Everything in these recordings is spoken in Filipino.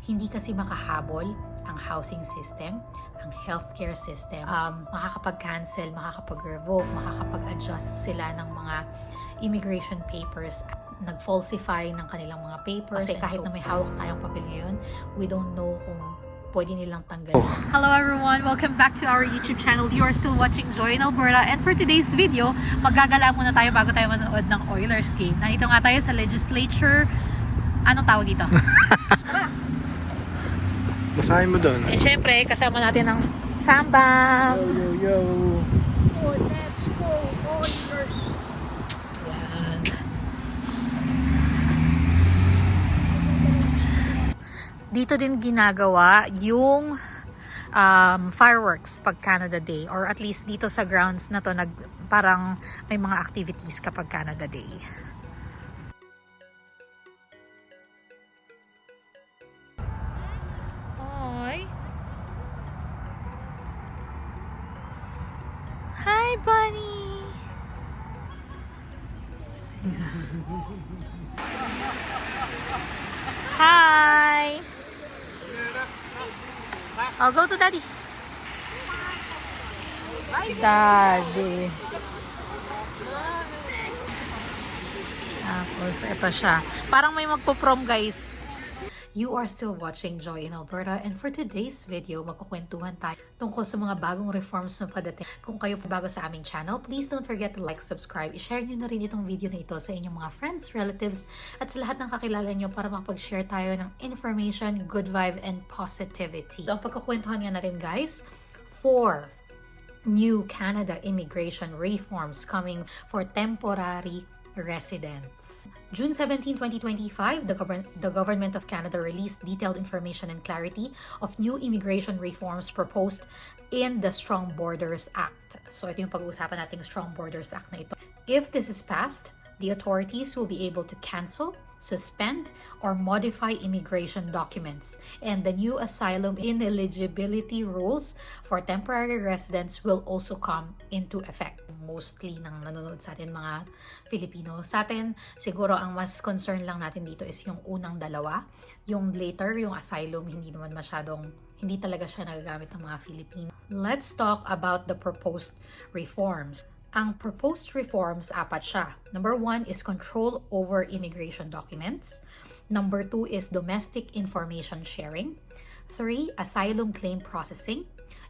Hindi kasi makahabol ang housing system, ang healthcare system. Makakapag-cancel, makakapag-revoke, makakapag-adjust sila ng mga immigration papers, nag-falsify ng kanilang mga papers. Kasi kahit na may hawak tayong papel ngayon, we don't know kung pwede nilang tanggalin. Hello everyone! Welcome back to our YouTube channel. You are still watching Joy in Alberta, and for today's video, maggagala muna tayo bago tayo manood ng Oilers game. Nandito nga tayo sa legislature. Anong tawag dito? Basahin mo doon. And syempre, kasama natin ang Samba. Yo. Oh, let's go, Oilers! Yan. Dito din ginagawa yung fireworks pag Canada Day, or at least dito sa grounds na to parang may mga activities kapag Canada Day. Hi. Hi, bunny. Hi. Oh, go to daddy. Daddy. Tapos, ito siya. Parang may magpo-prom, guys. You are still watching Joy in Alberta, and for today's video, magkukwentuhan tayo tungkol sa mga bagong reforms na padating. Kung kayo pa bago sa aming channel, please don't forget to like, subscribe, i-share nyo na rin itong video na ito sa inyong mga friends, relatives, at sa lahat ng kakilala nyo para makapag-share tayo ng information, good vibe, and positivity. So, ang pagkukwentuhan nga natin, guys, for new Canada immigration reforms coming for temporary residents. June 17, 2025, the Government of Canada released detailed information and clarity of new immigration reforms proposed in the Strong Borders Act. So ito yung pag-uusapan nating Strong Borders Act na ito. If this is passed, the authorities will be able to cancel, suspend, or modify immigration documents, and the new asylum ineligibility rules for temporary residents will also come into effect. Mostly ng nanonood sa atin mga Filipino. Sa atin, siguro ang mas concern lang natin dito is yung unang dalawa. Yung later, yung asylum, hindi talaga siya nagagamit ng mga Filipino. Let's talk about the proposed reforms. Ang proposed reforms, apat siya. Number 1 is control over immigration documents. Number 2 is domestic information sharing. 3, asylum claim processing.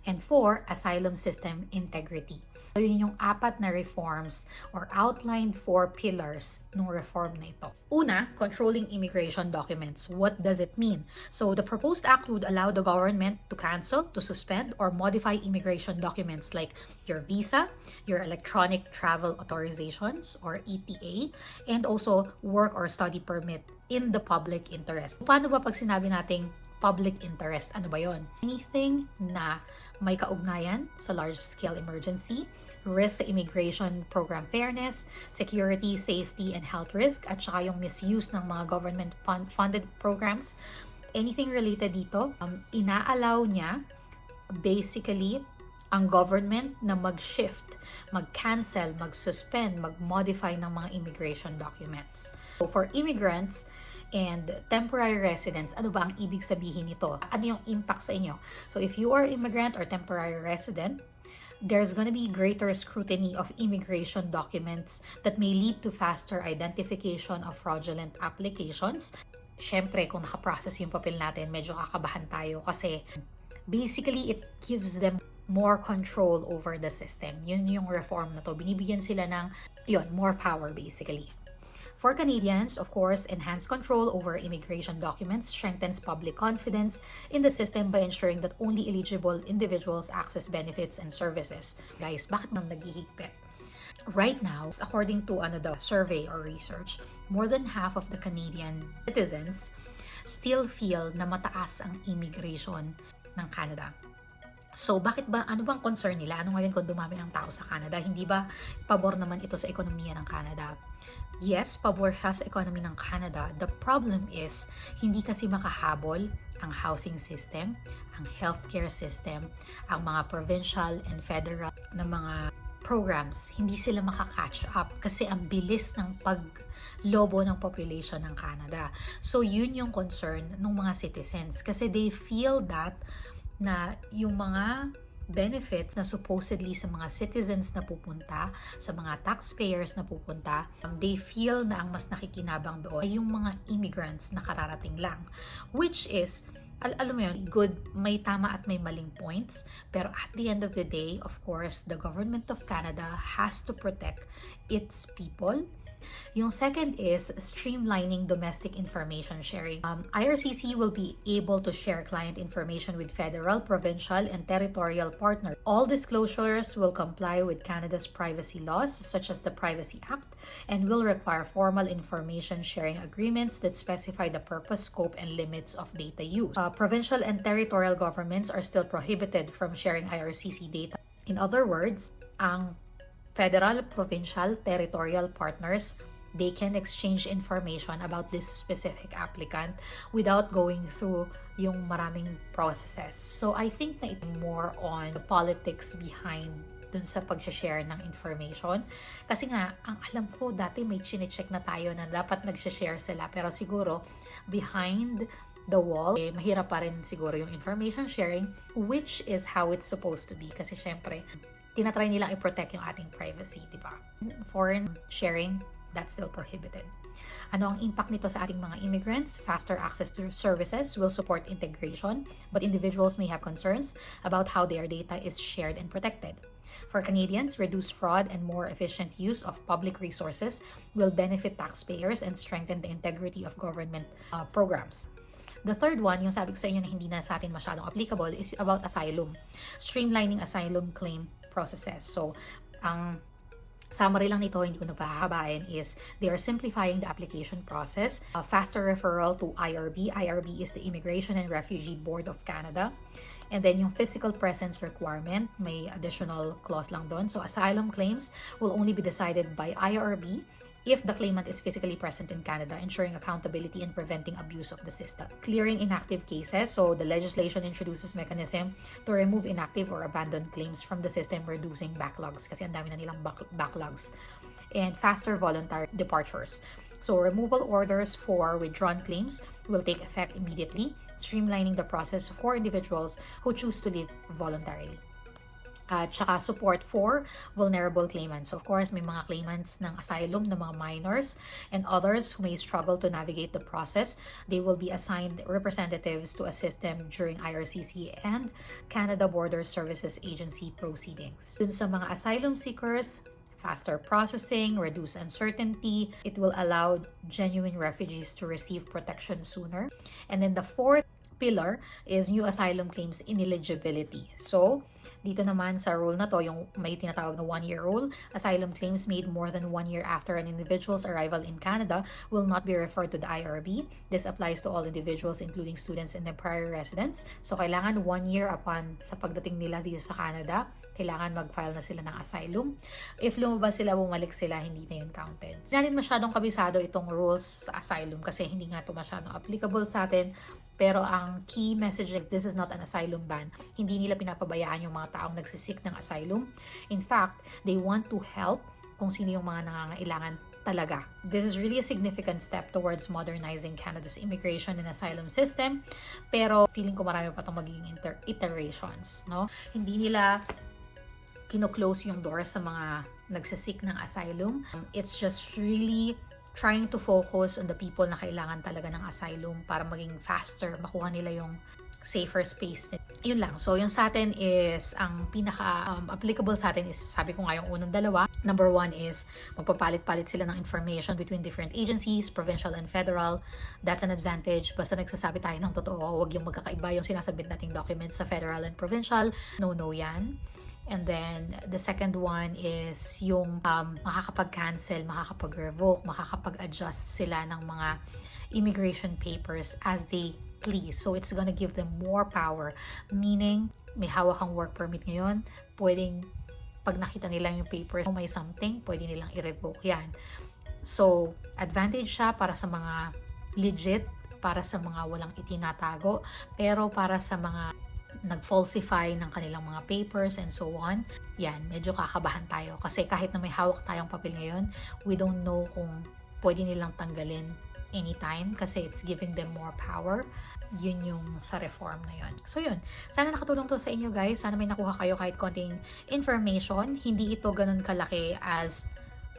And 4, asylum system integrity. So yun yung apat na reforms or outlined 4 pillars ng reform na ito. Una, controlling immigration documents. What does it mean? So the proposed act would allow the government to cancel, to suspend, or modify immigration documents like your visa, your electronic travel authorizations or ETA, and also work or study permit in the public interest. Paano ba pag sinabi nating public interest? Ano ba yon? Anything na may kaugnayan sa large-scale emergency, risk sa immigration program fairness, security, safety, and health risk, at saka yung misuse ng mga government-funded programs. Anything related dito, ina-allow niya basically ang government na mag-shift, mag-cancel, mag-suspend, mag-modify ng mga immigration documents. So for immigrants and temporary residents, ano ba ang ibig sabihin nito? Ano yung impact sa inyo? So if you are immigrant or temporary resident, there's gonna be greater scrutiny of immigration documents that may lead to faster identification of fraudulent applications. Syempre, kung nakaprocess yung papel natin, medyo kakabahan tayo kasi basically it gives them more control over the system. Yun yung reform na to. Binibigyan sila ng more power basically. For Canadians, of course, enhanced control over immigration documents strengthens public confidence in the system by ensuring that only eligible individuals access benefits and services. Guys, bakit nang naghihigpit? Right now, according to the survey or research, more than half of the Canadian citizens still feel na mataas ang immigration ng Canada. So, ano bang concern nila? Ano ngayon kung dumami ang tao sa Canada? Hindi ba pabor naman ito sa ekonomiya ng Canada? Yes, pabor siya sa economy ng Canada. The problem is, hindi kasi makahabol ang housing system, ang healthcare system, ang mga provincial and federal na mga programs, hindi sila makakatch up kasi ang bilis ng paglobo ng population ng Canada. So yun yung concern ng mga citizens kasi they feel that na yung mga benefits na supposedly sa mga citizens na pupunta, sa mga taxpayers na pupunta, they feel na ang mas nakikinabang doon ay yung mga immigrants na kararating lang. Which is, alam mo yun, good, may tama at may maling points, pero at the end of the day, of course, the government of Canada has to protect its people. Yung second is streamlining domestic information sharing. IRCC will be able to share client information with federal, provincial, and territorial partners. All disclosures will comply with Canada's privacy laws, such as the Privacy Act, and will require formal information sharing agreements that specify the purpose, scope, and limits of data use. Provincial and territorial governments are still prohibited from sharing IRCC data. In other words, ang federal, provincial, territorial partners, they can exchange information about this specific applicant without going through yung maraming processes. So I think na ito more on the politics behind dun sa pag-share ng information. Kasi nga, ang alam ko dati may chine-check na tayo na dapat nag-share sila, pero siguro behind the wall, mahirap pa rin siguro yung information sharing, which is how it's supposed to be. Kasi syempre, tinatry nilang i-protect yung ating privacy, di ba? Foreign sharing, that's still prohibited. Ano ang impact nito sa ating mga immigrants? Faster access to services will support integration, but individuals may have concerns about how their data is shared and protected. For Canadians, reduced fraud and more efficient use of public resources will benefit taxpayers and strengthen the integrity of government programs. The third one, yung sabi ko sa inyo na hindi na sa atin masyadong applicable, is about asylum. Streamlining asylum claim processes. So, ang summary lang nito, hindi ko na pahahabain, is they are simplifying the application process, faster referral to IRB. IRB is the Immigration and Refugee Board of Canada. And then yung physical presence requirement, may additional clause lang doon. So, asylum claims will only be decided by IRB if the claimant is physically present in Canada, ensuring accountability and preventing abuse of the system. Clearing inactive cases, so the legislation introduces mechanism to remove inactive or abandoned claims from the system, reducing backlogs, kasi ang dami na nilang backlogs. And faster voluntary departures. So removal orders for withdrawn claims will take effect immediately, streamlining the process for individuals who choose to leave voluntarily. Tsaka support for vulnerable claimants. Of course, may mga claimants ng asylum na mga minors and others who may struggle to navigate the process. They will be assigned representatives to assist them during IRCC and Canada Border Services Agency proceedings. Dun sa mga asylum seekers, faster processing, reduce uncertainty. It will allow genuine refugees to receive protection sooner. And then the fourth pillar is new asylum claims ineligibility. So, dito naman sa rule na to, yung may tinatawag na 1-year rule, asylum claims made more than 1 year after an individual's arrival in Canada will not be referred to the IRB. This applies to all individuals, including students and their prior residents. So, kailangan 1 year upon sa pagdating nila dito sa Canada, kailangan mag-file na sila ng asylum. If lumabas sila, bumalik sila, hindi na yun counted. Hindi natin masyadong kabisado itong rules sa asylum kasi hindi nga ito masyadong applicable sa atin. Pero ang key message is this is not an asylum ban. Hindi nila pinapabayaan yung mga taong nagsisik ng asylum. In fact, they want to help kung sino yung mga nangangailangan talaga. This is really a significant step towards modernizing Canada's immigration and asylum system. Pero feeling ko marami pa itong magiging iterations. No? Hindi nila kino-close yung door sa mga nagsisik ng asylum. It's just really trying to focus on the people na kailangan talaga ng asylum para maging faster, makuha nila yung safer space. Yun lang. So, yung sa atin is, ang pinaka-applicable sa atin is, sabi ko nga yung unang dalawa. Number 1 is, magpapalit-palit sila ng information between different agencies, provincial and federal. That's an advantage. Basta nagsasabi tayo ng totoo, huwag yung magkakaiba yung sinasabit nating documents sa federal and provincial. No yan. And then, the second one is yung makakapag-cancel, makakapag-revoke, makakapag-adjust sila ng mga immigration papers as they please. So, it's gonna give them more power. Meaning, may hawak kang work permit ngayon, pwedeng pag nakita nila yung papers, may something, pwede nilang i-revoke yan. So, advantage siya para sa mga legit, para sa mga walang itinatago, pero para sa mga nag-falsify ng kanilang mga papers and so on. Yan, medyo kakabahan tayo. Kasi kahit na may hawak tayong papel ngayon, we don't know kung pwede nilang tanggalin anytime kasi it's giving them more power. Yun yung sa reform na yun. So yun, sana nakatulong to sa inyo guys. Sana may nakuha kayo kahit konting information. Hindi ito ganun kalaki as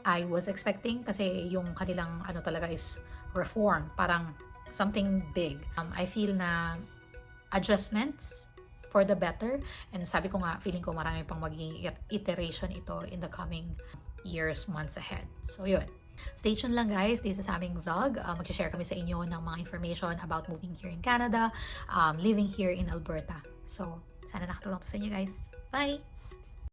I was expecting kasi yung kanilang ano talaga is reform. Parang something big. I feel na adjustments for the better. And sabi ko nga, feeling ko marami pang magiging iteration ito in the coming years, months ahead. So yun. Stay tuned lang guys, this is aming vlog. Mag-share kami sa inyo ng mga information about moving here in Canada, living here in Alberta. So, sana nakatulong to sa inyo guys. Bye!